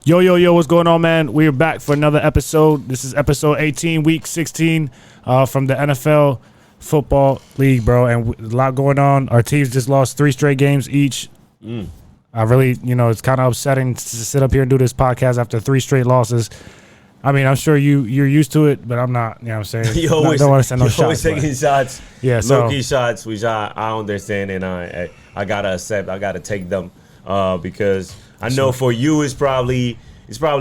Yo, what's going on, man? We're back for another episode. This is episode 18, week 16 from the NFL Football League, bro. And a lot going on. Our teams just lost 3 straight games each. I really, it's kind of upsetting to sit up here and do this podcast after 3 straight losses. I mean, I'm sure you're used to it, but I'm not. You know what I'm saying? You always, don't want to send no shots. Always taking shots. Yeah, so low-key shots, which I understand, and I gotta accept. I gotta take them because I know for you it's probably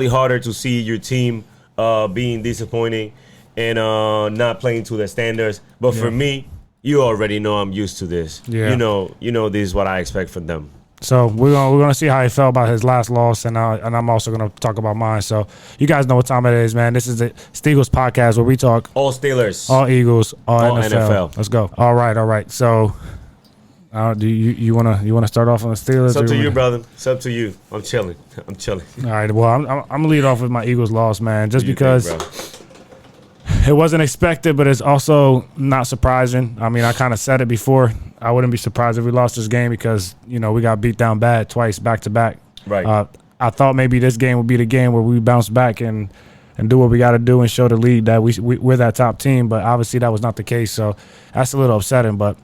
harder to see your team being disappointing and not playing to their standards. But for me, you already know I'm used to this. Yeah. You know this is what I expect from them. So we're gonna see how he felt about his last loss, and I'm also gonna talk about mine. So you guys know what time it is, man. This is the Steelers podcast where we talk all Steelers, all Eagles, all NFL. Let's go. All right. So, do you wanna start off on the Steelers? It's up to you, brother. It's up to you. I'm chilling. All right. Well, I'm gonna lead off with my Eagles loss, man, just because it wasn't expected, but it's also not surprising. I mean, I kind of said it before. I wouldn't be surprised if we lost this game because, we got beat down bad twice back to back. Right. I thought maybe this game would be the game where we bounce back and do what we got to do and show the league that we're that top team. But obviously that was not the case. So that's a little upsetting. But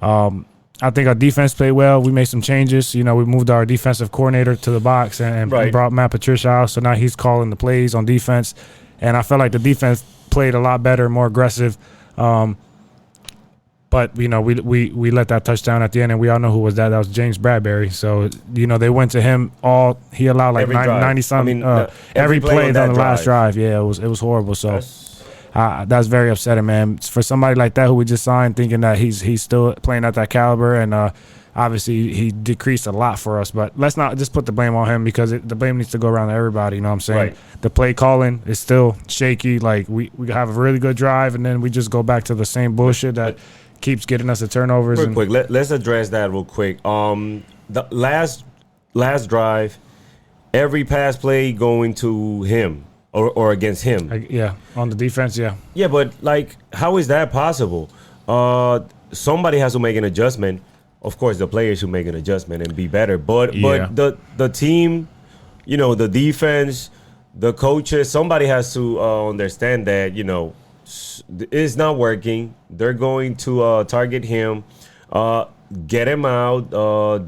I think our defense played well. We made some changes. We moved our defensive coordinator to the box and brought Matt Patricia out. So now he's calling the plays on defense. And I felt like the defense played a lot better, more aggressive. But, we let that touchdown at the end, and we all know who was that. That was James Bradbury. So, they went to him all – he allowed like 90-something. Every play on the last drive. Yeah, it was horrible. So, that's very upsetting, man. For somebody like that who we just signed thinking that he's still playing at that caliber, and obviously he decreased a lot for us. But let's not just put the blame on him because the blame needs to go around to everybody. You know what I'm saying? Right. The play calling is still shaky. Like, we have a really good drive, and then we just go back to the same bullshit that – keeps getting us the turnovers. Real quick, let's address that real quick. The last drive, every pass play going to him or against him. On the defense, yeah. Yeah, but how is that possible? Somebody has to make an adjustment. Of course, the players should make an adjustment and be better. But the team, the defense, the coaches, somebody has to understand that it's not working. They're going to target him, get him out,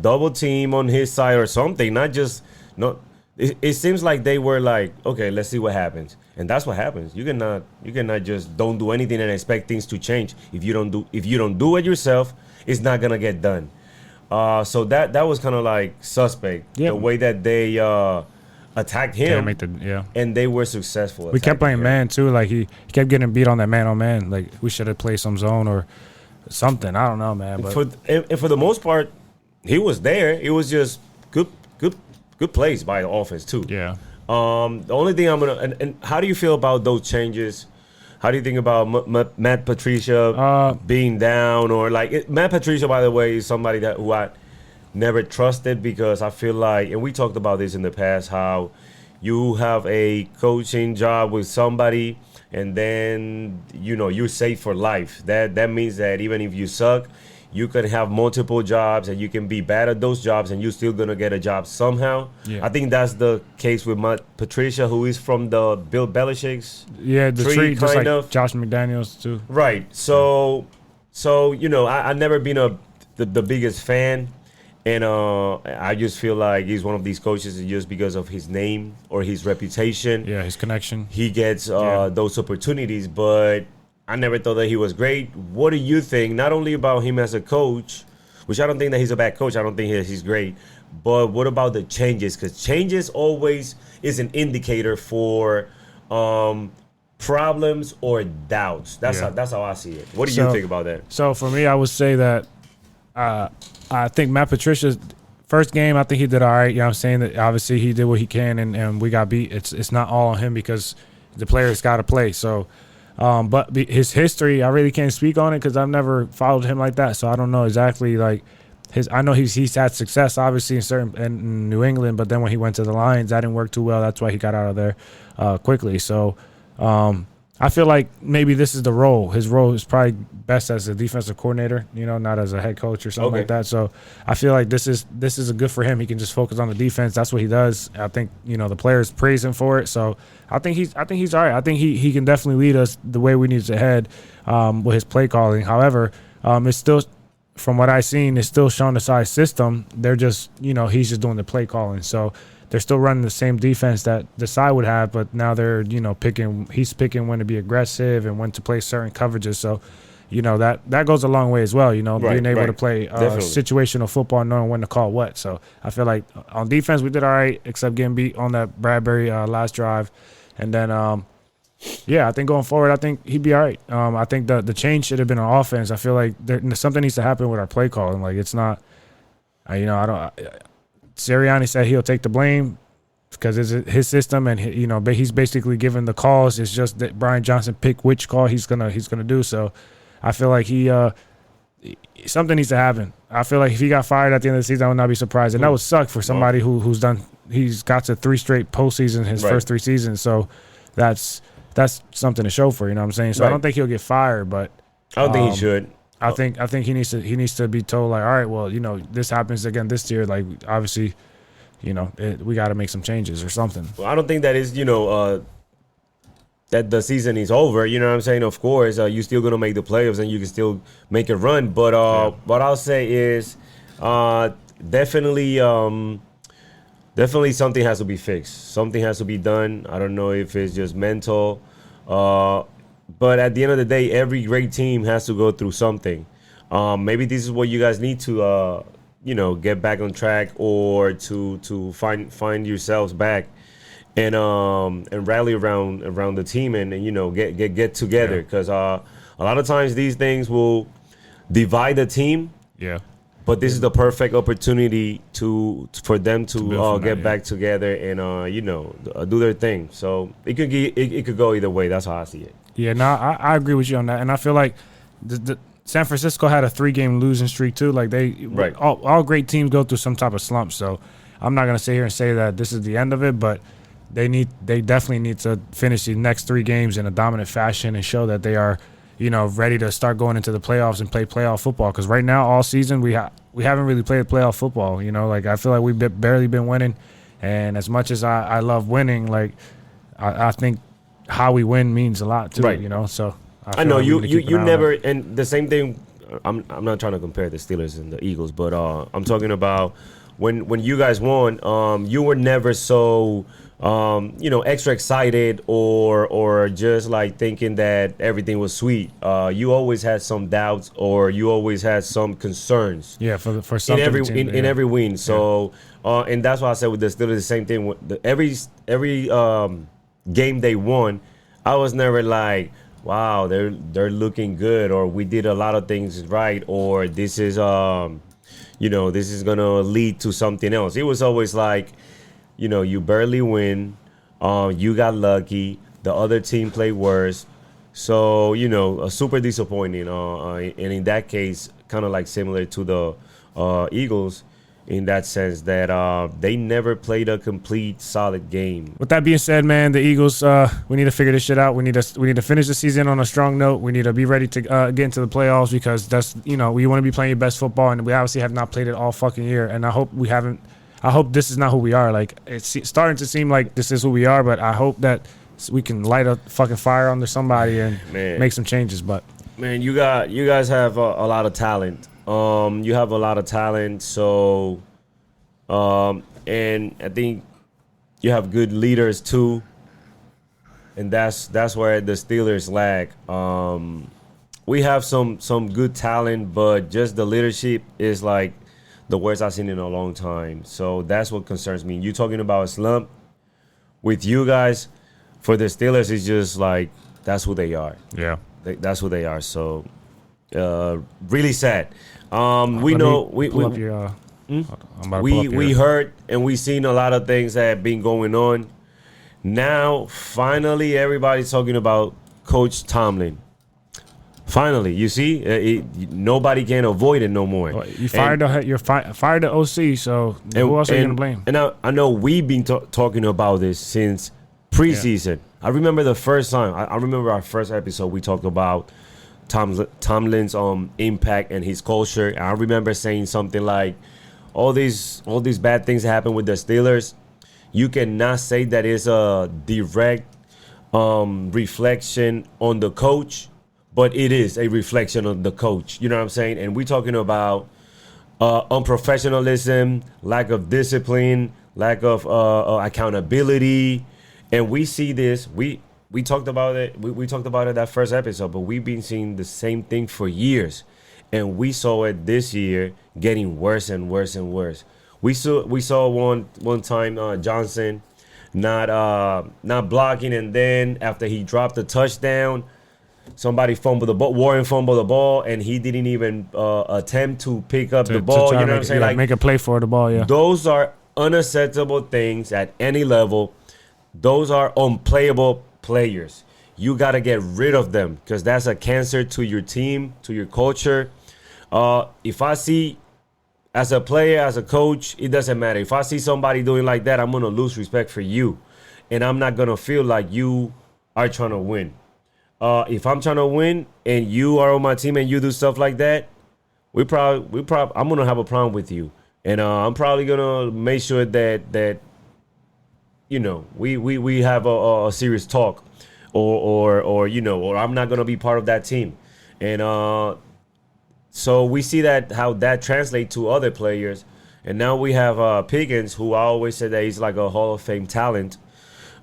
double team on his side or something. It seems like they were like, okay, let's see what happens, and that's what happens. You cannot just don't do anything and expect things to change. If you don't do it yourself, it's not gonna get done. So that was kind of like suspect. The way that they attacked him, and they were successful. We kept playing man too. Like he kept getting beat on that man on man. Like we should have played some zone or something. I don't know, man. But for the most part, he was there. It was just good plays by the offense too. Yeah. The only thing I'm gonna and how do you feel about those changes? How do you think about Matt Patricia being down or Matt Patricia? By the way, is somebody who I never trusted because I feel like, and we talked about this in the past, how you have a coaching job with somebody and then, you're safe for life. That means that even if you suck, you can have multiple jobs and you can be bad at those jobs and you're still going to get a job somehow. Yeah. I think that's the case with Matt Patricia, who is from the Bill Belichick's the tree, just kind of. Josh McDaniels too. Right. So I've never been the biggest fan. And I just feel like he's one of these coaches just because of his name or his reputation. Yeah, his connection. He gets those opportunities, but I never thought that he was great. What do you think, not only about him as a coach, which I don't think that he's a bad coach. I don't think he's great. But what about the changes? Because changes always is an indicator for problems or doubts. That's how I see it. What do you think about that? So for me, I would say that I think Matt Patricia's first game, I think he did all right. You know what I'm saying? That obviously he did what he can and we got beat. It's not all on him because the players got to play. So, but his history, I really can't speak on it because I've never followed him like that. So I don't know exactly I know he's had success obviously in New England, but then when he went to the Lions, that didn't work too well. That's why he got out of there quickly. So I I feel like maybe this is the role. His role is probably best as a defensive coordinator, not as a head coach or something like that. So I feel like this is a good for him. He can just focus on the defense. That's what he does. I think the players praise him for it. So I think he's all right. I think he can definitely lead us the way we need to head with his play calling. However, it's still, from what I've seen, it's still Sean Desai's system. They're just he's just doing the play calling. So they're still running the same defense that Desai would have, but now they're he's picking when to be aggressive and when to play certain coverages. So that goes a long way as well, being able to play situational football, knowing when to call what. So I feel like on defense we did all right, except getting beat on that Bradbury last drive. And then I think going forward, I think he'd be all right. I think the change should have been on offense. I feel like something needs to happen with our play calling. Like, it's not Sirianni said he'll take the blame because it's his system, and he's basically given the calls. It's just that Brian Johnson pick which call he's gonna do. So I feel like something needs to happen. I feel like if he got fired at the end of the season, I would not be surprised, and that would suck for somebody he's got to 3 straight postseasons his first 3 seasons. So that's something to show for. You know what I'm saying? So I don't think he'll get fired, but I don't think he should. I think he needs to be told, like, all right, well, this happens again this year. Like, obviously, we got to make some changes or something. Well, I don't think that is, that the season is over. You know what I'm saying? Of course, you're still gonna make the playoffs and you can still make a run. But what I'll say is, definitely something has to be fixed. Something has to be done. I don't know if it's just mental. But at the end of the day, every great team has to go through something. Maybe this is what you guys need to, get back on track, or to find yourselves back, and rally around the team, and get together. Because a lot of times these things will divide the team. Yeah. But this is the perfect opportunity for them to get back together and do their thing. So it could go either way. That's how I see it. Yeah, no, I agree with you on that, and I feel like the San Francisco had a 3-game losing streak too. Like, all great teams go through some type of slump. So I'm not gonna sit here and say that this is the end of it, but they definitely need to finish the next 3 games in a dominant fashion and show that they are, ready to start going into the playoffs and play playoff football. Because right now, all season we haven't really played playoff football. Like, I feel like we've barely been winning, and as much as I love winning, like I think how we win means a lot too. Right. So I know you never, and the same thing. I'm not trying to compare the Steelers and the Eagles, but I'm talking about when you guys won. You were never so extra excited or just like thinking that everything was sweet. You always had some doubts, or you always had some concerns. Yeah, for something in every win. So and that's why I said with the Steelers the same thing. Every game they won, I was never like, wow, they're looking good, or we did a lot of things right, or this is this is gonna lead to something else. It was always like, you barely win, you got lucky, the other team played worse, so super disappointing. And in that case, kind of like similar to the Eagles, in that sense that they never played a complete solid game. With that being said, man, the Eagles, we need to figure this shit out. We need to finish the season on a strong note. We need to be ready to get into the playoffs, because that's we want to be playing your best football, and we obviously have not played it all fucking year. And I hope this is not who we are. Like, it's starting to seem like this is who we are, but I hope that we can light a fucking fire under somebody and make some changes. But man, you guys have a lot of talent. You have a lot of talent, so and I think you have good leaders too, and that's where the Steelers lack. We have some good talent, but just the leadership is like the worst I've seen in a long time. So that's what concerns me. You talking about a slump with you guys, for the Steelers, it's just like that's who they are. Yeah, that's who they are. So really sad. We heard and we seen a lot of things that have been going on. Now, finally, everybody's talking about Coach Tomlin. Finally, you see, nobody can avoid it no more. You fired the OC, so who else are you gonna blame? And I know we've been talking about this since preseason. I remember the first time. I remember our first episode. We talked about Tomlin's impact and his culture. And I remember saying something like, all these bad things happen with the Steelers. You cannot say that it's a direct reflection on the coach, but it is a reflection of the coach. You know what I'm saying? And we're talking about unprofessionalism, lack of discipline, lack of accountability, and we see this. We talked about it. We talked about it that first episode, but we've been seeing the same thing for years, and we saw it this year getting worse and worse and worse. We saw one time Johnson not blocking, and then after he dropped the touchdown, somebody fumbled the ball. Warren fumbled the ball, and he didn't even attempt to pick up the ball. You know what I'm saying? Like, make a play for the ball. Yeah, those are unacceptable things at any level. Those are unplayable players. You got to get rid of them because that's a cancer to your team, to your culture. If I see, as a player, as a coach, it doesn't matter. If I see somebody doing like that, I'm going to lose respect for you. And I'm not going to feel like you are trying to win. If I'm trying to win and you are on my team and you do stuff like that, I'm going to have a problem with you. And I'm probably going to make sure that you know, we have a serious talk or you know, or I'm not going to be part of that team. And so we see that how that translates to other players. And now we have Pickens, who I always said that he's like a Hall of Fame talent,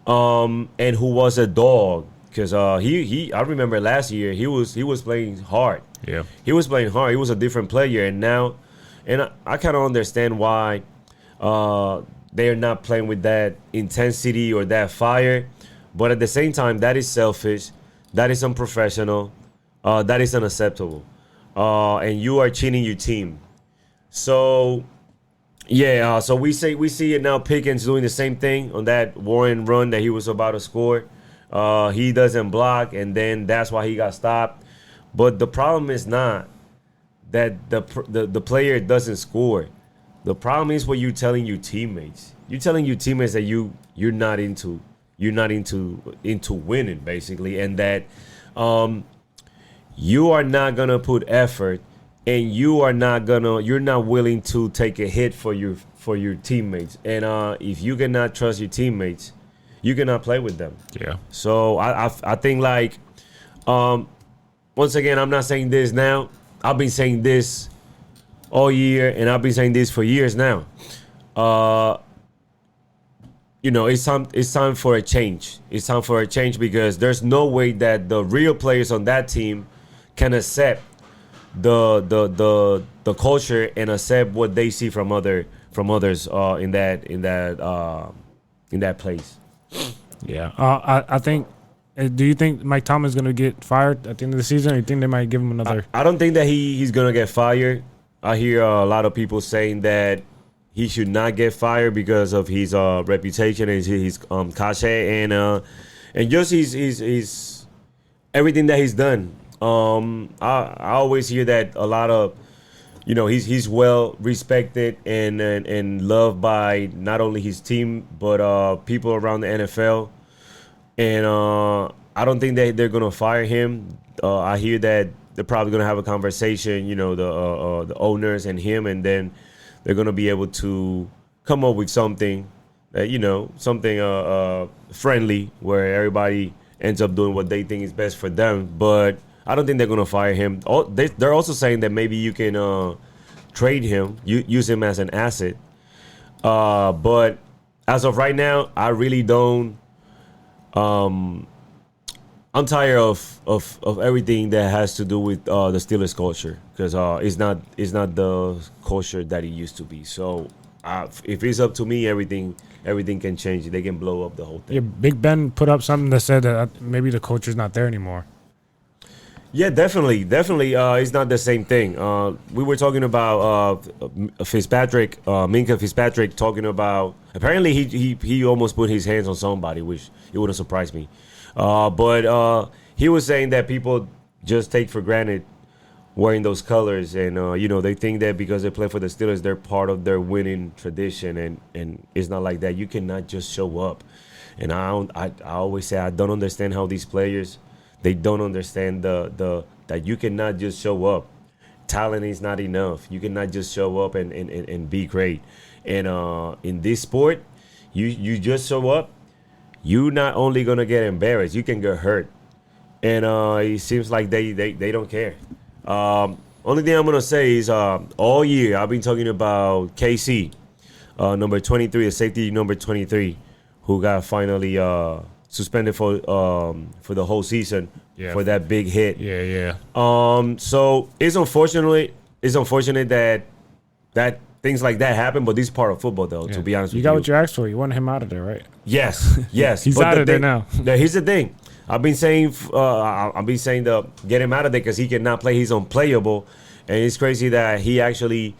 and who was a dog. Because I remember last year he was playing hard. Yeah, he was playing hard. He was a different player, and now, and I kind of understand why they're not playing with that intensity or that fire. But at the same time, that is selfish. That is unprofessional. That is unacceptable. And you are cheating your team. So, yeah. So we see it now. Pickens doing the same thing on that Warren run that he was about to score. He doesn't block, and then that's why he got stopped. But the problem is not that the player doesn't score. The problem is what you're telling your teammates. You're telling your teammates that you're not into winning, basically, and that you are not gonna put effort, and you're not willing to take a hit for your teammates. And if you cannot trust your teammates, you cannot play with them. Yeah. So I think, like, once again, I'm not saying this now. I've been saying this all year, and I've been saying this for years now. You know, it's time for a change. It's time for a change because there's no way that the real players on that team can accept the culture and accept what they see from others in that place. Yeah, I think. Do you think Mike Tomlin's going to get fired at the end of the season, or you think they might give him another? I don't think that he's going to get fired. I hear a lot of people saying that he should not get fired because of his reputation and his cachet and just his everything that he's done. I always hear that a lot of, you know, he's well respected and loved by not only his team but people around the NFL. And I don't think that they're gonna fire him. I hear that they're probably gonna have a conversation, you know, the owners and him, and then they're gonna be able to come up with something that, you know, something friendly where everybody ends up doing what they think is best for them. But I don't think they're gonna fire him. They're also saying that maybe you can trade him, use him as an asset. But as of right now, I really don't. I'm tired of everything that has to do with the Steelers culture because it's not the culture that it used to be. So if it's up to me, everything can change. They can blow up the whole thing. Yeah, Big Ben put up something that said that maybe the culture's not there anymore. Yeah, definitely. It's not the same thing. We were talking about Fitzpatrick, Minka Fitzpatrick, talking about apparently he almost put his hands on somebody, which it wouldn't surprise me. But he was saying that people just take for granted wearing those colors, and you know, they think that because they play for the Steelers, they're part of their winning tradition, and it's not like that. You cannot just show up. And I always say I don't understand how these players, they don't understand the that you cannot just show up. Talent is not enough. You cannot just show up and be great. And in this sport, you just show up, you not only gonna get embarrassed, you can get hurt. And it seems like they don't care. Only thing I'm gonna say is all year I've been talking about KC, number 23, the safety number 23, who got finally suspended for the whole season for that big hit. Yeah. So it's unfortunate that things like that happen, but this is part of football, though. To be honest with you, you got what you asked for. You wanted him out of there, right? Yes. He's out of there now. Here's the thing. I've been saying to get him out of there because he cannot play. He's unplayable, and it's crazy that he actually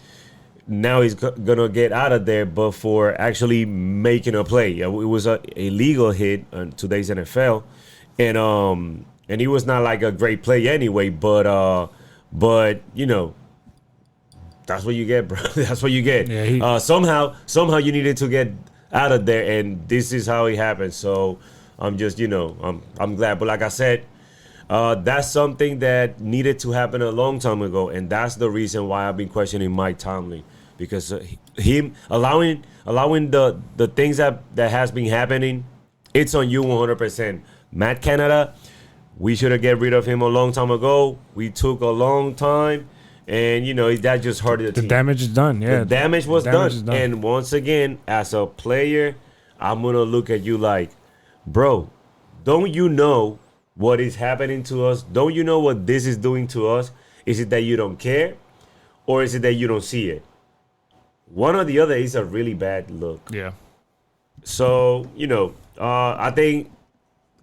now he's gonna get out of there, but for actually making a play. It was a illegal hit in today's NFL, and it was not like a great play anyway. But you know, that's what you get, bro. That's what you get. Yeah, somehow you needed to get out of there, and this is how it happened. So I'm just, I'm glad. But like I said, that's something that needed to happen a long time ago, and that's the reason why I've been questioning Mike Tomlin, because him allowing the things that has been happening, it's on you 100%. Matt Canada, we should have get rid of him a long time ago. We took a long time. And, that just hurt the team. The damage is done, yeah. The damage was done. And once again, as a player, I'm going to look at you like, bro, don't you know what is happening to us? Don't you know what this is doing to us? Is it that you don't care? Or is it that you don't see it? One or the other is a really bad look. Yeah. So, I think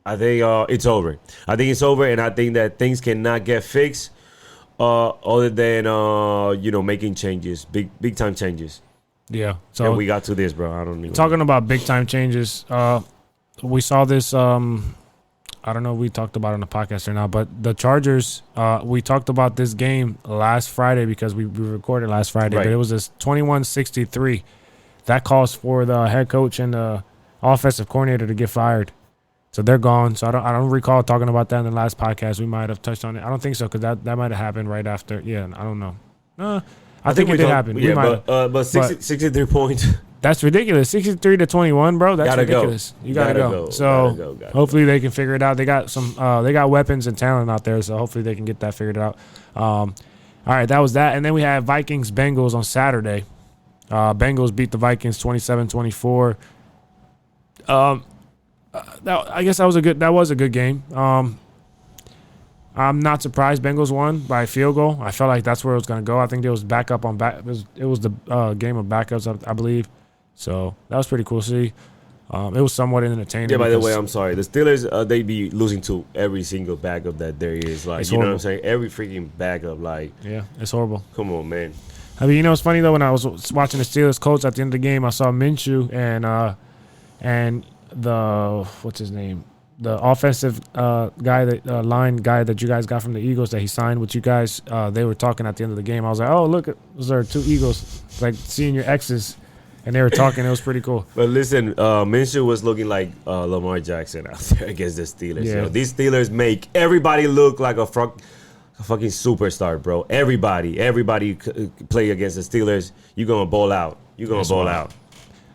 it's over. I think it's over, and I think that things cannot get fixed. Other than making changes, big time changes. Yeah. So and we got to this, bro. I don't know. Talking about big time changes, we saw this. I don't know if we talked about it on the podcast or not, but the Chargers. We talked about this game last Friday because we recorded last Friday, right. But it was this 21-63. That calls for the head coach and the offensive coordinator to get fired. So they're gone. So I don't recall talking about that in the last podcast. We might have touched on it. I don't think so, because that might have happened right after. Yeah, I don't know. I think it did happen. Yeah, but 63 points. That's ridiculous. 63-21, bro. That's ridiculous. You gotta go. So hopefully they can figure it out. They got they got weapons and talent out there. So hopefully they can get that figured out. All right, that was that. And then we had Vikings Bengals on Saturday. Bengals beat the Vikings 27-24. I guess that was a good game. I'm not surprised Bengals won by a field goal. I felt like that's where it was going to go. I think it was back up on back. It was the game of backups, I believe. So that was pretty cool to see. It was somewhat entertaining. Yeah, by the way, I'm sorry. The Steelers, they be losing to every single backup that there is. Like, you know what I'm saying? Every freaking backup. Like, yeah, it's horrible. Come on, man. I mean, it's funny though. When I was watching the Steelers Colts at the end of the game, I saw Minshew and the what's his name, the offensive guy, that line guy that you guys got from the Eagles that he signed with you guys. They were talking at the end of the game. I was like, oh, look, those are two Eagles, like seeing your exes, and they were talking. It was pretty cool. But listen, Minshew was looking like Lamar Jackson out there against the Steelers. Yeah. These Steelers make everybody look like a fucking superstar, bro. Everybody play against the Steelers. You're gonna ball out.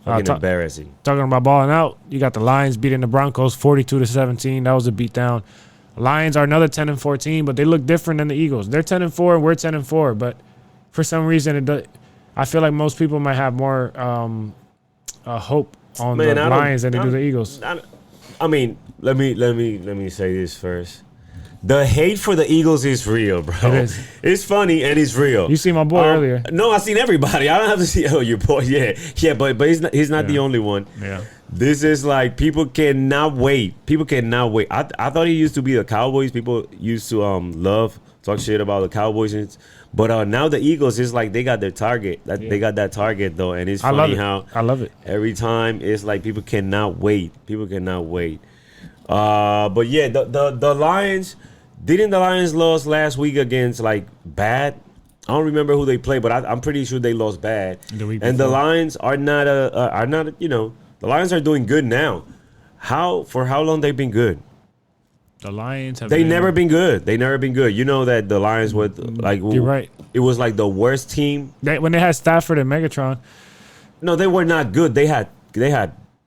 Fucking embarrassing. Talking about balling out, you got the Lions beating the Broncos 42-17. That was a beatdown. Lions are another 10-14, but they look different than the Eagles. They're 10-4 and we're 10-4, but for some reason I feel like most people might have more hope on the Lions than they do the Eagles. I mean, let me say this first. The hate for the Eagles is real, bro. It is. It's funny and it's real. You see my boy earlier. No, I seen everybody. I don't have to see. Oh, your boy. Yeah. But he's not the only one. Yeah. This is like people cannot wait. I thought he used to be the Cowboys. People used to talk shit about the Cowboys, but now the Eagles is like they got their target. They got that target though, and it's funny how I love it. Every time it's like people cannot wait. But yeah, the Lions. Didn't the Lions lose last week against like bad? I don't remember who they played, but I'm pretty sure they lost bad. The Lions are not the Lions are doing good now. for how long they've been good? The Lions have. They never been good. They never been good. You know that the Lions were like. You're right. It was like the worst team. When they had Stafford and Megatron. No, they were not good. They had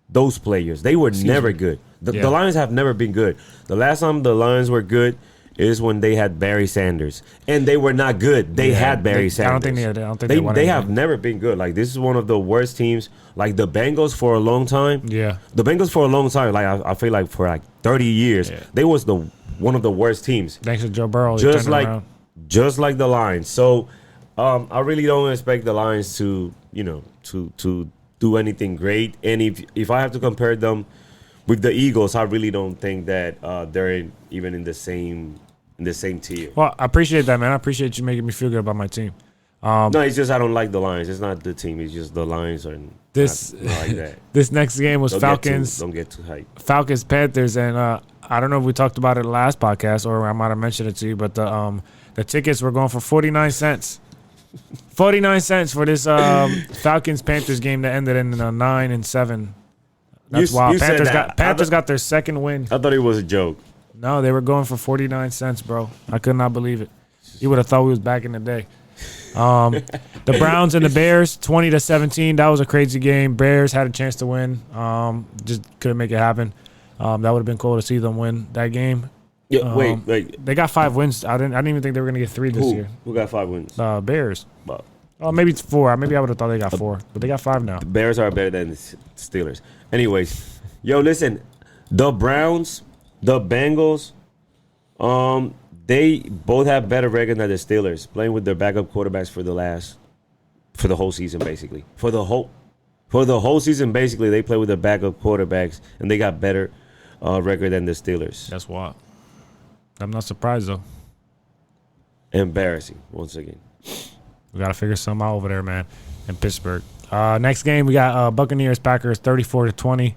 those players. They were never good. The Lions have never been good. The last time the Lions were good is when they had Barry Sanders, and they were not good. They had Barry Sanders. I don't think they have never been good. Like, this is one of the worst teams. Like the Bengals for a long time. Yeah, the Bengals for a long time. Like I feel like for like 30 years, they was one of the worst teams. Thanks to Joe Burrow, just like the Lions. So I really don't expect the Lions to to do anything great. And if I have to compare them with the Eagles, I really don't think that they're even in the same tier. Well, I appreciate that, man. I appreciate you making me feel good about my team. No, it's just I don't like the Lions. It's not the team. It's just the Lions are not like that. This next game was Falcons. Don't get too hyped. Falcons Panthers, and I don't know if we talked about it last podcast or I might have mentioned it to you, but the tickets were going for 49 cents. 49 cents for this Falcons Panthers game that ended in 9-7. That's wild. Panthers got their second win. I thought it was a joke. No, they were going for 49 cents, bro. I could not believe it. You would have thought we was back in the day. The Browns and the Bears, 20-17. That was a crazy game. Bears had a chance to win. Just couldn't make it happen. That would have been cool to see them win that game. Yeah, wait. They got 5 wins. I didn't even think they were gonna get 3 this year. Who got 5 wins? Bears. Well, maybe it's 4. Maybe I would have thought they got 4, but they got 5 now. The Bears are better than the Steelers. Anyways, listen, the Browns, the Bengals, they both have better record than the Steelers, playing with their backup quarterbacks for the whole season, basically. For the whole season, basically, they play with their backup quarterbacks, and they got better record than the Steelers. That's wild. I'm not surprised, though. Embarrassing, once again. We got to figure something out over there, man, in Pittsburgh. Next game, we got Buccaneers-Packers, 34-20.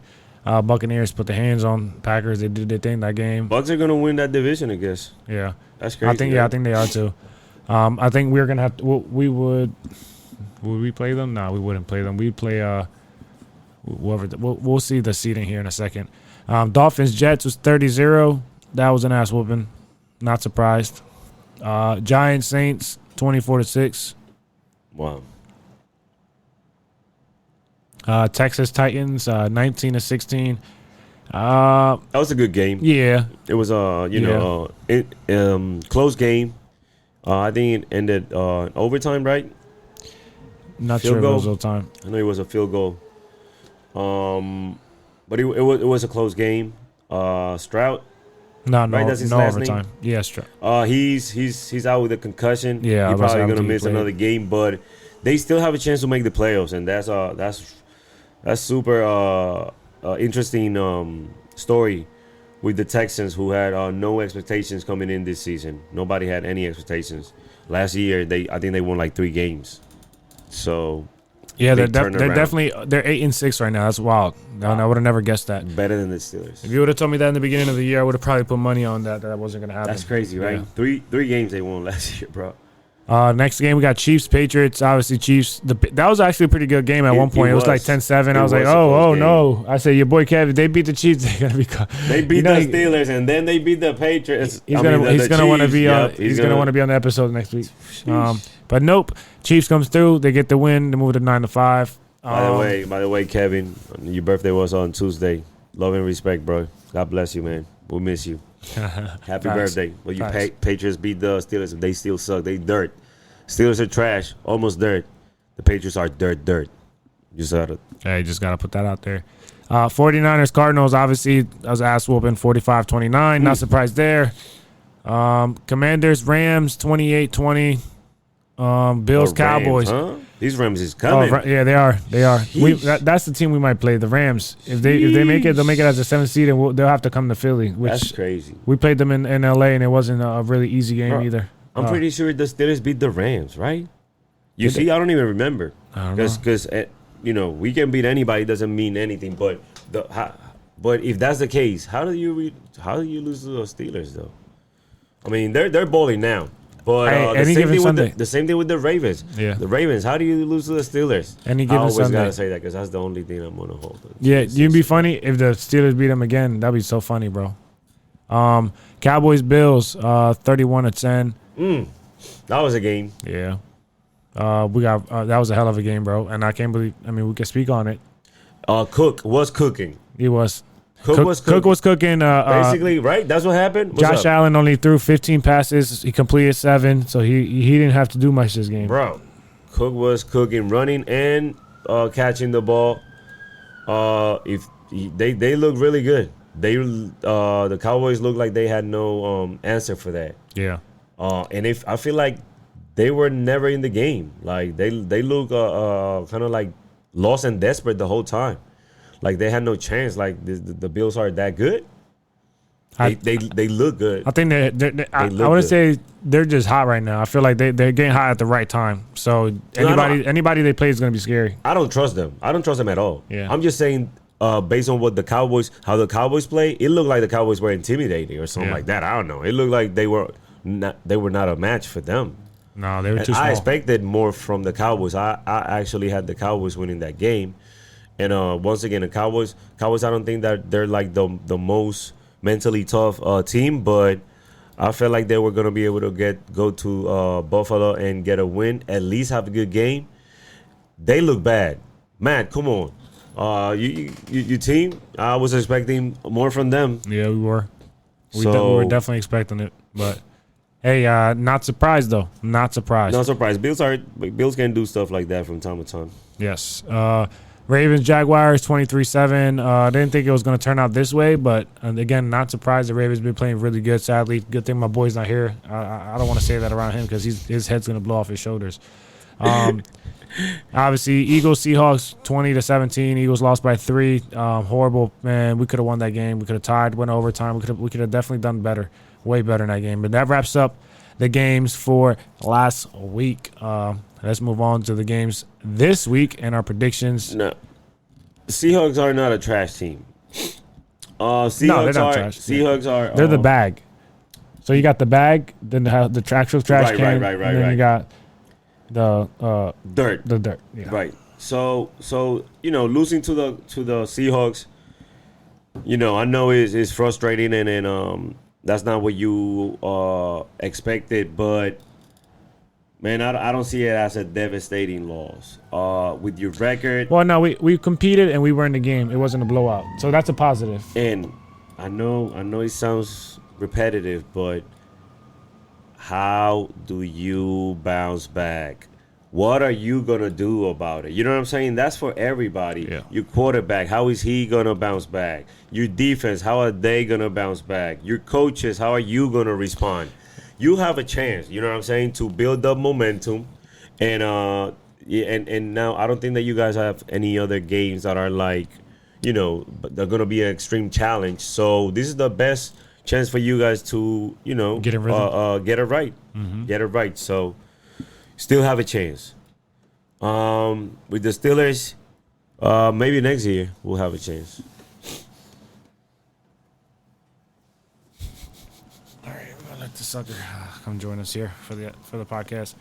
Buccaneers put the hands on Packers. They did their thing that game. Bucs are going to win that division, I guess. Yeah. That's crazy. I think they are, too. I think we're going to have to would we play them? No, we wouldn't play them. We'd play whoever. We'll see the seeding here in a second. Dolphins-Jets was 30-0. That was an ass whooping. Not surprised. Giants-Saints, 24-6. Wow. Texas Titans, 19-16. That was a good game. Yeah. It was close game. I think it ended overtime, right? Not field sure goal. If it was overtime. I know it was a field goal. But it was a close game. Stroud. No overtime. Name? Yeah, Stroud. He's out with a concussion. Yeah, he's probably gonna miss another game, but they still have a chance to make the playoffs, and that's super interesting story with the Texans, who had no expectations coming in this season. Nobody had any expectations. Last year, I think they won like 3 games. So yeah, they're definitely 8-6 right now. That's wild. I would have never guessed that. Better than the Steelers. If you would have told me that in the beginning of the year, I would have probably put money on that wasn't gonna happen. That's crazy, right? Yeah. 3 games they won last year, bro. Next game, we got Chiefs-Patriots. Obviously, Chiefs. That was actually a pretty good game at one point. It was like 10-7. I was like, oh, no. I said, your boy Kevin, they beat the Chiefs. They're going to be They beat the Steelers, and then they beat the Patriots. He's going to want to be on the episode next week. But nope. Chiefs comes through. They get the win. They move to 9-5. By the way, Kevin, your birthday was on Tuesday. Love and respect, bro. God bless you, man. We'll miss you. Happy birthday. Well, you Patriots beat the Steelers, and they still suck. They dirt. Steelers are trash, almost dirt. The Patriots are dirt. You just gotta put that out there. 49ers, Cardinals, obviously, that was ass whooping, 45-29. Not surprised there. Commanders, Rams, 28-20. Bills, Cowboys. Huh? These Rams is coming. Yeah, they are. That's the team we might play. The Rams. If they make it, they'll make it as a 7th seed, and they'll have to come to Philly. That's crazy. We played them in LA, and it wasn't a really easy game either. I'm pretty sure the Steelers beat the Rams, right? You see, I don't even remember. Because we can beat anybody. Doesn't mean anything. But if that's the case, how do you lose to the Steelers though? I mean, they're balling now. But the same thing with the Ravens. Yeah. The Ravens. How do you lose to the Steelers? Any given I always Sunday. gotta say that because that's the only thing I'm gonna hold. Yeah, you'd be funny if the Steelers beat them again. That'd be so funny, bro. Cowboys Bills 31-10. That was a game. Yeah. We got that was a hell of a game, bro. And I can't believe. I mean, we can speak on it. Cook was cooking. He was. Cook was cooking. Basically, right? That's what happened. Josh Allen only threw 15 passes. He completed 7, so he didn't have to do much this game. Bro, Cook was cooking, running and catching the ball. They look really good. The Cowboys look like they had no answer for that. Yeah. And if I feel like they were never in the game. Like they look kind of like lost and desperate the whole time. Like they had no chance. Like the Bills are that good. They look good. I think I want to say they're just hot right now. I feel like they're getting hot at the right time. So anybody they play is going to be scary. I don't trust them. I don't trust them at all. Yeah. I'm just saying based on what how the Cowboys play, it looked like the Cowboys were intimidating or something like that. I don't know. It looked like they were not a match for them. No, they were too small. I expected more from the Cowboys. I actually had the Cowboys winning that game. And once again, the Cowboys, I don't think that they're like the most mentally tough team, but I felt like they were gonna be able to go to Buffalo and get a win, at least have a good game. They look bad, Matt. Come on, you team. I was expecting more from them. Yeah, we were. We were definitely expecting it, but hey, not surprised though. Not surprised. Not surprised. Bills can do stuff like that from time to time. Yes. Ravens, Jaguars, 23-7. Didn't think it was going to turn out this way, but again, not surprised. The Ravens been playing really good, sadly. Good thing my boy's not here. I don't want to say that around him because his head's going to blow off his shoulders. Obviously, Eagles, Seahawks, 20-17. Eagles lost by 3. Horrible, man. We could have won that game. We could have tied, went overtime. We could have definitely done better, way better in that game. But that wraps up the games for last week. Let's move on to the games this week and our predictions. No, Seahawks are not a trash team. Seahawks no, they're not trash. Seahawks are. They're the bag. So you got the bag, then the actual trash can, right. And then you got the dirt. The dirt. Yeah. Right. So losing to the Seahawks, I know is frustrating and that's not what you expected, but. Man, I don't see it as a devastating loss. With your record. Well, no, we competed and we were in the game. It wasn't a blowout, so that's a positive. And I know it sounds repetitive, but how do you bounce back? What are you gonna do about it? You know what I'm saying? That's for everybody. Yeah. Your quarterback, how is he gonna bounce back? Your defense, how are they gonna bounce back? Your coaches, how are you gonna respond? You have a chance, you know what I'm saying, to build up momentum, and and now I don't think that you guys have any other games that are like, they're gonna be an extreme challenge. So this is the best chance for you guys to, get it right. Get it right. So still have a chance. With the Steelers, maybe next year we'll have a chance. The sucker come join us here for the podcast.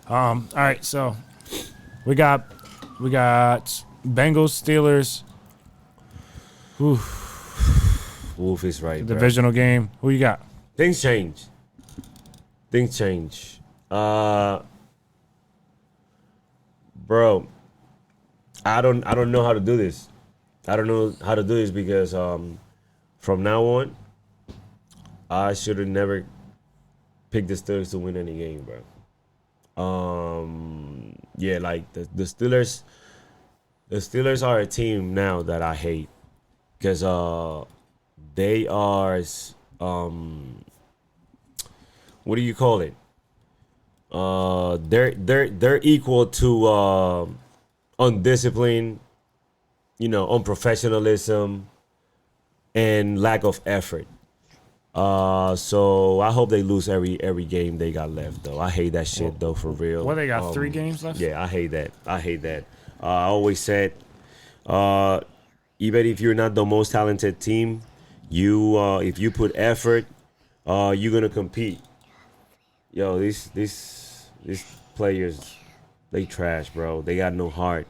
All right, so we got Bengals, Steelers. Wolf is right. Divisional game. Who you got? Things change. Bro, I don't know how to do this. I don't know how to do this because from now on, I should have never picked the Steelers to win any game, bro. Like the Steelers. The Steelers are a team now that I hate because they are what do you call it? They're equal to undisciplined, unprofessionalism, and lack of effort. So I hope they lose every game they got left, though. I hate that shit, though, for real. Well, they got 3 games left? Yeah, I hate that. I always said, even if you're not the most talented team, if you put effort, you're going to compete. yo, these players, they trash, bro. They got no heart,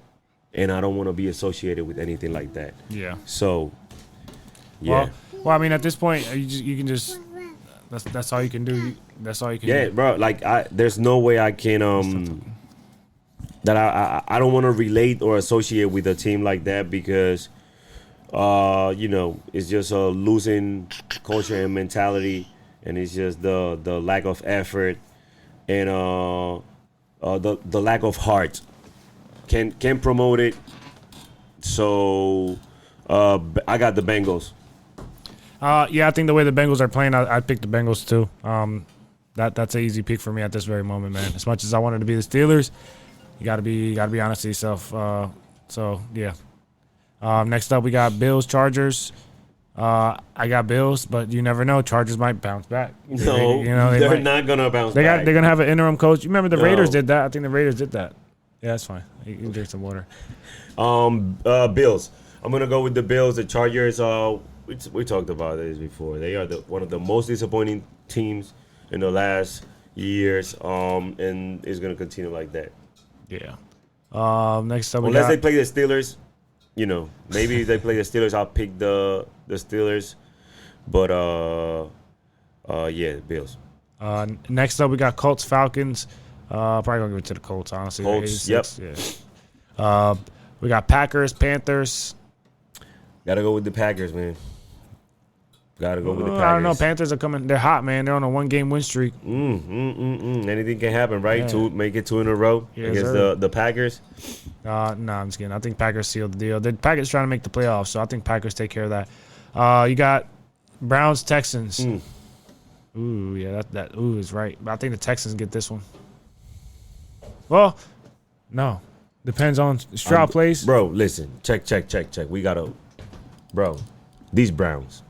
and I don't want to be associated with anything like that. Yeah. So, yeah. Well, I mean, at this point, you can just. That's all you can do. That's all you can do. Yeah, bro. Like, there's no way I can that I don't want to relate or associate with a team like that because it's just a losing culture and mentality, and it's just the lack of effort and the lack of heart. Can promote it. So I got the Bengals. Yeah, I think the way the Bengals are playing, I'd pick the Bengals too. That's an easy pick for me at this very moment, man. As much as I wanted to be the Steelers, you gotta be honest with yourself. So yeah. Next up, we got Bills, Chargers. I got Bills, but you never know. Chargers might bounce back. No, they're not gonna bounce back. They're gonna have an interim coach. You remember the Raiders did that? I think the Raiders did that. Yeah, that's fine. You can drink some water. Bills. I'm gonna go with the Bills. The Chargers. We talked about this before. They are one of the most disappointing teams in the last years. And it's gonna continue like that. Yeah. Next up, unless they play the Steelers, maybe if they play the Steelers, I'll pick the Steelers. But yeah, Bills. Next up, we got Colts, Falcons. Probably gonna give it to the Colts, honestly. Colts, yep. Yeah. We got Packers, Panthers. Gotta go with the Packers, man. Gotta go with the Packers. I don't know. Panthers are coming. They're hot, man. They're on a 1-game win streak. Anything can happen, right? Yeah. Make it 2 in a row against the Packers. No, I'm just kidding. I think Packers sealed the deal. The Packers trying to make the playoffs, so I think Packers take care of that. You got Browns, Texans. Ooh, yeah, that is right. But I think the Texans get this one. Well, no. Depends on Stroud plays. Bro, listen. Check. We gotta, bro. These Browns.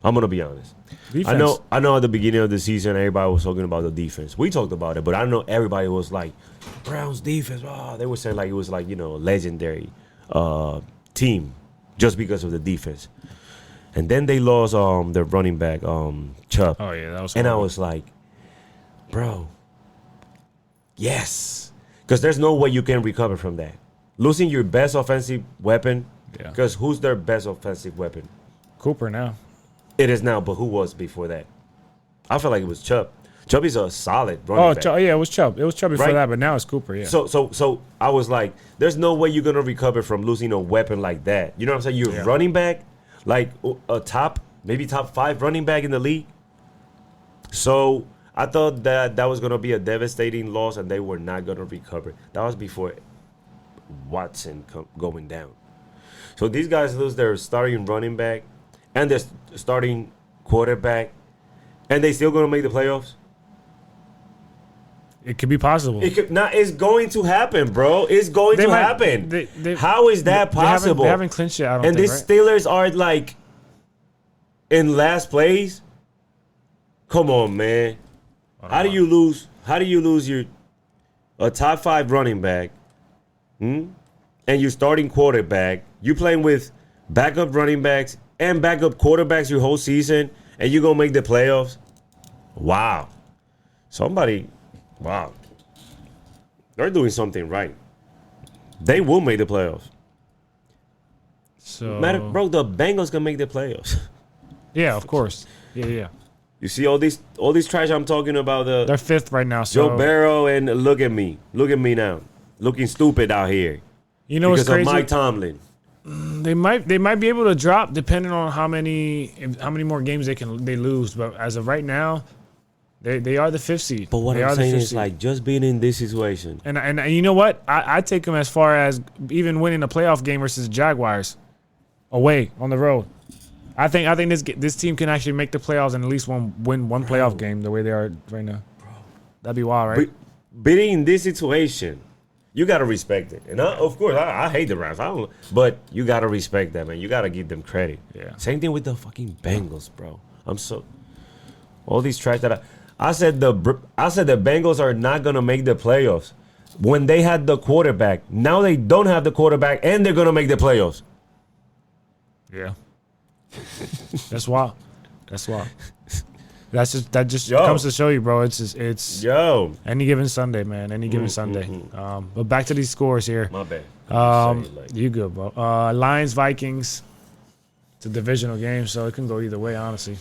I'm gonna be honest. Defense. I know. At the beginning of the season, everybody was talking about the defense. We talked about it, but I know everybody was like, Browns defense. Oh, they were saying like it was like a legendary team just because of the defense. And then they lost their running back Chubb. Oh yeah, that was. And I was like, bro, yes, because there's no way you can recover from that. Losing your best offensive weapon. Yeah. Because who's their best offensive weapon? Cooper now. It is now, but who was before that? I feel like it was Chubb. Chubb is a solid running back. Yeah, it was Chubb. It was Chubb before that, but now it's Cooper, yeah. So I was like, there's no way you're going to recover from losing a weapon like that. You know what I'm saying? You're running back, like maybe top 5 running back in the league. So I thought that was going to be a devastating loss, and they were not going to recover. That was before Watson going down. So these guys lose their starting running back and their starting quarterback, and they still going to make the playoffs? It could be possible. It's going to happen, bro. It's going to happen. How is that possible? They haven't clinched it, I don't think, and these Steelers are like in last place? Come on, man. How do you lose a top 5 running back? And your starting quarterback? You playing with backup running backs and backup quarterbacks your whole season, and you're going to make the playoffs? Wow. Wow. They're doing something right. They will make the playoffs. Bro, the Bengals can make the playoffs. Yeah, of course. Yeah. You see all these trash I'm talking about? They're 5th right now. So Joe Burrow, and look at me now. Looking stupid out here. You know what's crazy? Because of Mike Tomlin. They might be able to drop depending on how many more games they lose. But as of right now, they are the 5th seed. But what I'm saying is like just being in this situation. And you know what? I take them as far as even winning a playoff game versus the Jaguars away on the road. I think this team can actually make the playoffs and at least win one playoff game the way they are right now. Bro, that'd be wild, right? Being in this situation, you gotta respect it. And of course, I hate the Rams. But you gotta respect them, and you gotta give them credit. Yeah. Same thing with the fucking Bengals, bro. All these trash that I said the Bengals are not gonna make the playoffs when they had the quarterback. Now they don't have the quarterback, and they're gonna make the playoffs. Yeah. That's wild. That just comes to show you, bro. It's any given Sunday, man. Any given Sunday. But back to these scores here. My bad. You good, bro? Lions Vikings. It's a divisional game, so it can go either way, honestly.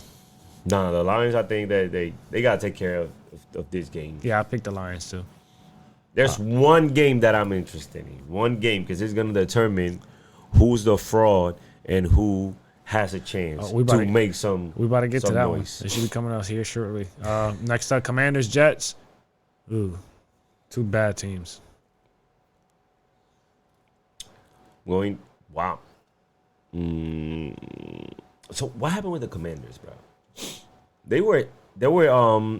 No, the Lions. I think that they gotta take care of this game. Yeah, I picked the Lions too. There's one game that I'm interested in. One game, because it's gonna determine who's the fraud and who has a chance to make some. We about to get to that noise. one. It should be coming out here shortly. Next up, Commanders Jets. Ooh, two bad teams. Wow. So what happened with the Commanders, bro? They were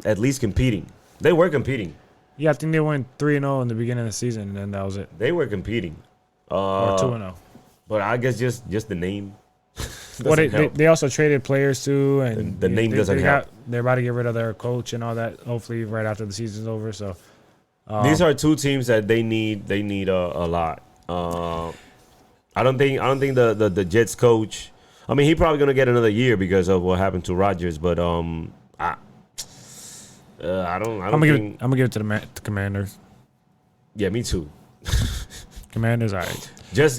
at least competing. They were competing. Yeah, I think they went 3-0 in the beginning of the season, and then that was it. They were competing. Or 2-0. But I guess just the name. Well, they also traded players too, and the name doesn't help. They're about to get rid of their coach and all that. Hopefully, right after the season's over. So these are two teams that they need a lot. I don't think the Jets coach. I mean, he's probably gonna get another year because of what happened to Rodgers. But I'm gonna give it to the Commanders. Yeah, me too. Commanders, all right.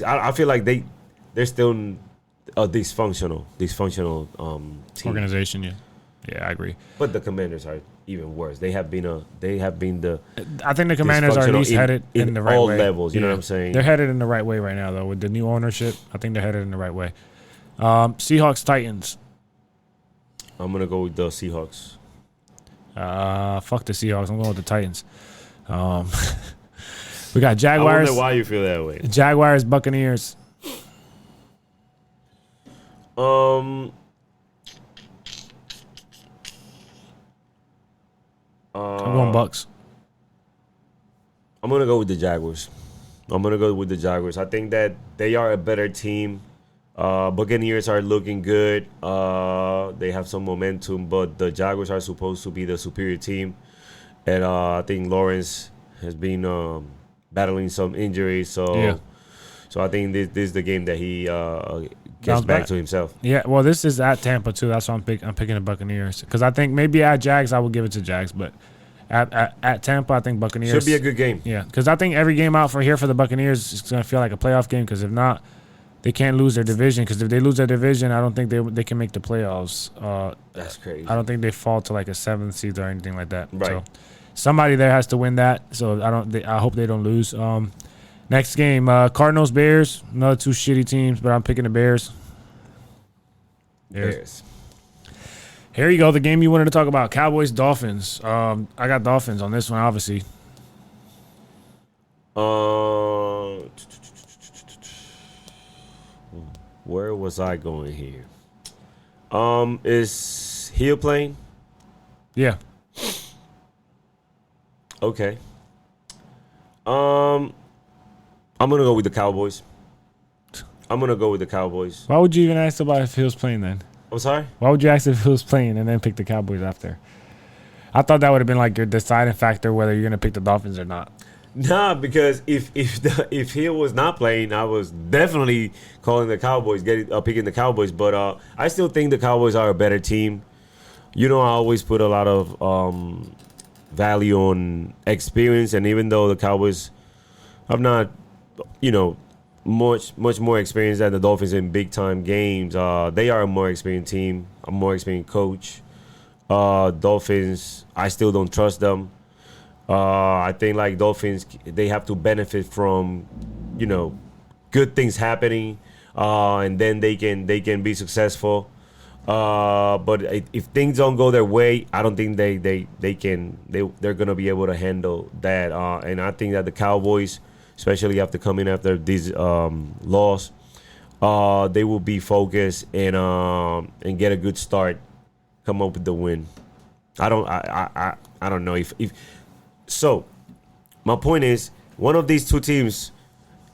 I feel like they're still a dysfunctional team. Organization. Yeah, I agree. But the Commanders are even worse. They have been the. I think the Commanders are at least headed in the right way. All levels, you know what I'm saying? They're headed in the right way right now, though. With the new ownership, I think they're headed in the right way. Seahawks Titans. I'm gonna go with the Seahawks. Fuck the Seahawks. I'm going with the Titans. We got Jaguars. I wonder why you feel that way. Jaguars Buccaneers. I'm going Bucks. I'm gonna go with the Jaguars. I think that they are a better team. Buccaneers are looking good. They have some momentum, but the Jaguars are supposed to be the superior team. And I think Lawrence has been battling some injuries, so I think this is the game that he gets back to himself. Yeah, well, this is at Tampa too. That's why I'm picking the Buccaneers, because I think maybe at Jags I would give it to Jags, but at Tampa I think Buccaneers should be a good game. Yeah, because I think every game out here for the Buccaneers is going to feel like a playoff game, because if not, they can't lose their division, because if they lose their division, I don't think they can make the playoffs. That's crazy. I don't think they fall to like a 7th seed or anything like that. Right. So somebody there has to win that. So I hope they don't lose. Next game, Cardinals Bears. Another two shitty teams, but I'm picking the Bears. Bears. Here you go. The game you wanted to talk about, Cowboys Dolphins. I got Dolphins on this one, obviously. Where was I going here? Is Hill playing? Yeah. Okay. I'm gonna go with the Cowboys. Why would you even ask about if Hill's playing then? I'm sorry? Why would you ask if Hill's playing and then pick the Cowboys after? I thought that would have been like your deciding factor whether you're gonna pick the Dolphins or not. Nah, because if Hill was not playing, I was definitely calling the Cowboys, picking the Cowboys. But I still think the Cowboys are a better team. You know, I always put a lot of value on experience, and even though the Cowboys have not, much more experience than the Dolphins in big time games, they are a more experienced team, a more experienced coach. Dolphins, I still don't trust them. I think like Dolphins, they have to benefit from, good things happening, and then they can be successful. But if things don't go their way, I don't think they're gonna be able to handle that. And I think that the Cowboys, especially after coming after these loss, they will be focused and get a good start, come up with the win. I don't know if. So, my point is, one of these two teams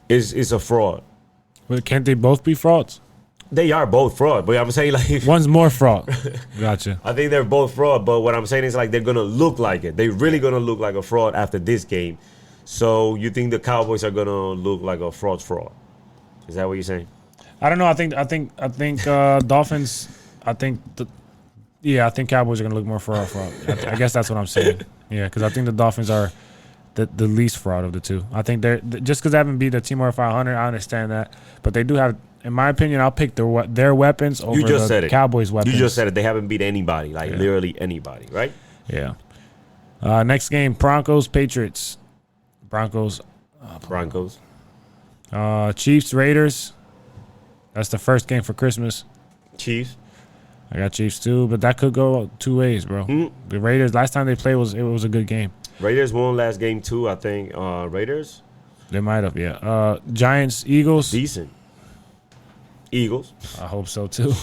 is a fraud. Well, can't they both be frauds? They are both fraud, but I'm saying like one's more fraud. Gotcha. I think they're both fraud, but what I'm saying is like they're gonna look like it. They're really gonna look like a fraud after this game. So you think the Cowboys are gonna look like a fraud? Is that what you're saying? I don't know. I think Dolphins. I think Yeah, I think Cowboys are going to look more fraud. I guess that's what I'm saying. Yeah, because I think the Dolphins are the least fraud of the two. I think they're just because they haven't beat the team over 500. I understand that, but they do have. In my opinion, I'll pick their weapons over the Cowboys' weapons. You just said it. They haven't beat anybody, literally anybody, right? Yeah. Next game, Broncos, Patriots. Broncos. Chiefs, Raiders. That's the first game for Christmas. Chiefs. I got Chiefs too, but that could go two ways, bro. The Raiders, last time they played, it was a good game. Raiders won last game too, I think. Raiders? They might have, yeah. Giants, Eagles. Decent. Eagles. I hope so too.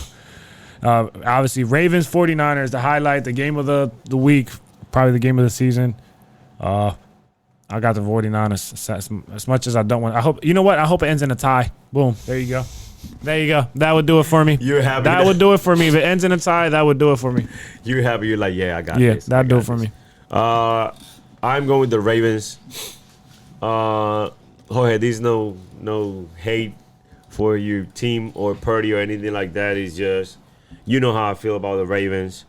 Obviously, Ravens, 49ers, the highlight, the game of the week, probably the game of the season. I got the 49ers as much as I don't want. I hope, you know what? I hope it ends in a tie. Boom. There you go. That would do it for me. You're happy. That would do it for me. If it ends in a tie, that would do it for me. You're happy. You're like, yeah, I got this. Yeah, that'd do it for me. I'm going with the Ravens. Jorge, there's no hate for your team or Purdy or anything like that. It's just, you know how I feel about the Ravens.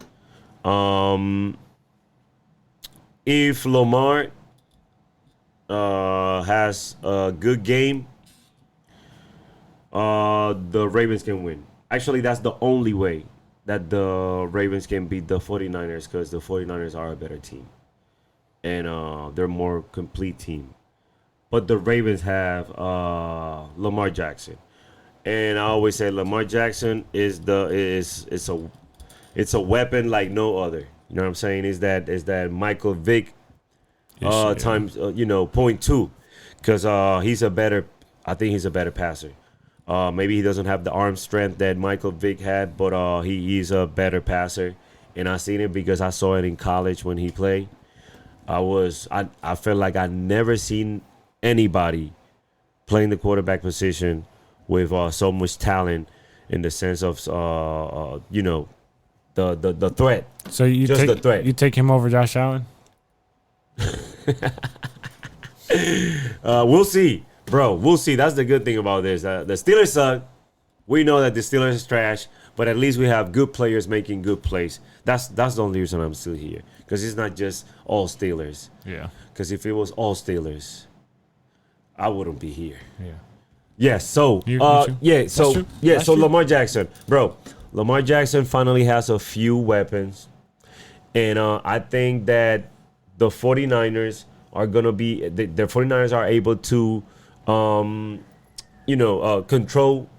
If Lamar has a good game, the Ravens can win. Actually, that's the only way that the Ravens can beat the 49ers, because the 49ers are a better team. And they're a more complete team. But the Ravens have Lamar Jackson. And I always say Lamar Jackson is a weapon like no other. You know what I'm saying? Is that Michael Vick times 0.2, because he's a better. I think he's a better passer. Maybe he doesn't have the arm strength that Michael Vick had, but he's a better passer. And I seen it because I saw it in college when he played. I felt like I never seen anybody playing the quarterback position with so much talent, in the sense of the threat. So you take him over Josh Allen? We'll see, bro. We'll see. That's the good thing about this. The Steelers suck. We know that the Steelers is trash, but at least we have good players making good plays. That's the only reason I'm still here, because it's not just all Steelers. Yeah. Because if it was all Steelers, I wouldn't be here. Yeah. Yes. So So Lamar Jackson, bro. Lamar Jackson finally has a few weapons, and I think that the 49ers are gonna be. The 49ers are able to, control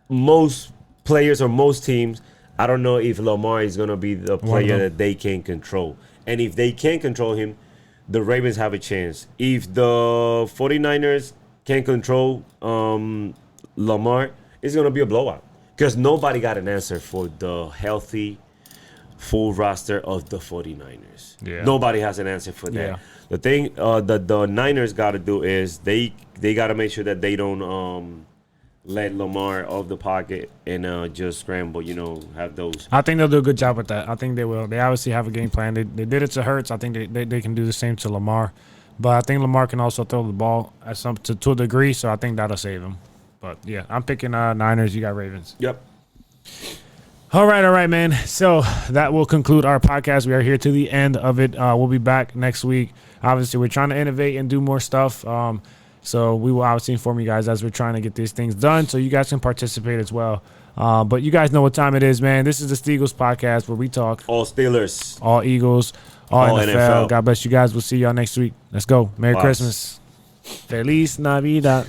most players or most teams. I don't know if Lamar is gonna be the player that they can control, and if they can control him, the Ravens have a chance. If the 49ers can't control Lamar, it's going to be a blowout, because nobody got an answer for the healthy full roster of the 49ers. Yeah. Nobody has an answer for that. Yeah. The thing that the Niners got to do is they got to make sure that they don't let Lamar off the pocket and just scramble, have those. I think they'll do a good job with that. I think they will. They obviously have a game plan. They did it to Hurts. I think they can do the same to Lamar. But I think Lamar can also throw the ball to a degree, so I think that'll save him. But, yeah, I'm picking Niners. You got Ravens. Yep. All right, man. So that will conclude our podcast. We are here to the end of it. We'll be back next week. Obviously, we're trying to innovate and do more stuff. So we will obviously inform you guys as we're trying to get these things done, so you guys can participate as well. But you guys know what time it is, man. This is the Steagles Podcast, where we talk all Steelers, all Eagles, all NFL. God bless you guys. We'll see y'all next week. Let's go. Merry Christmas. Feliz Navidad.